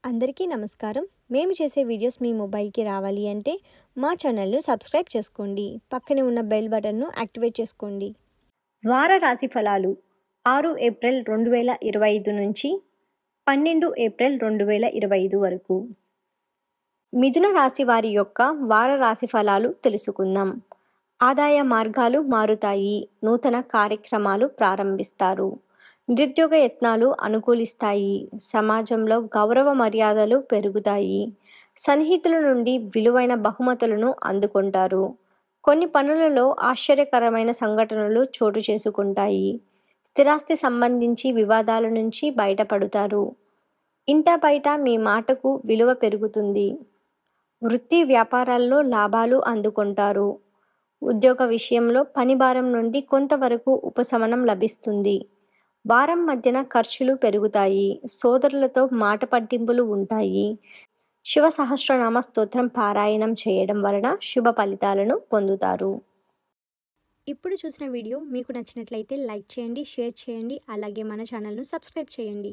అందరికీ నమస్కారం. మేము చేసే వీడియోస్ మీ మొబైల్కి రావాలి అంటే మా ఛానల్ను సబ్స్క్రైబ్ చేసుకోండి. పక్కనే ఉన్న బెల్ బటన్ను యాక్టివేట్ చేసుకోండి. వార రాశి ఫలాలు 6 ఏప్రిల్ 2025 నుంచి 12 ఏప్రిల్ 2025 వరకు. మిథున రాశి వారి యొక్క వార రాశి ఫలాలు తెలుసుకుందాం. ఆదాయ మార్గాలు మారుతాయి. నూతన కార్యక్రమాలు ప్రారంభిస్తారు. నిరుద్యోగ యత్నాలు అనుకూలిస్తాయి. సమాజంలో గౌరవ మర్యాదలు పెరుగుతాయి. సన్నిహితుల నుండి విలువైన బహుమతులను అందుకుంటారు. కొన్ని పనులలో ఆశ్చర్యకరమైన సంఘటనలు చోటు చేసుకుంటాయి. స్థిరాస్తి సంబంధించి వివాదాల నుంచి బయటపడతారు. ఇంట బయట మీ మాటకు విలువ పెరుగుతుంది. వృత్తి వ్యాపారాల్లో లాభాలు అందుకుంటారు. ఉద్యోగ విషయంలో పని భారం నుండి కొంతవరకు ఉపశమనం లభిస్తుంది. వారం మధ్యన ఖర్చులు పెరుగుతాయి. సోదరులతో మాట పట్టింపులు ఉంటాయి. శివ సహస్రనామ స్తోత్రం పారాయణం చేయడం వలన శుభ ఫలితాలను పొందుతారు. ఇప్పుడు చూసిన వీడియో మీకు నచ్చినట్లయితే లైక్ చేయండి, షేర్ చేయండి, అలాగే మన ఛానల్ను సబ్స్క్రైబ్ చేయండి.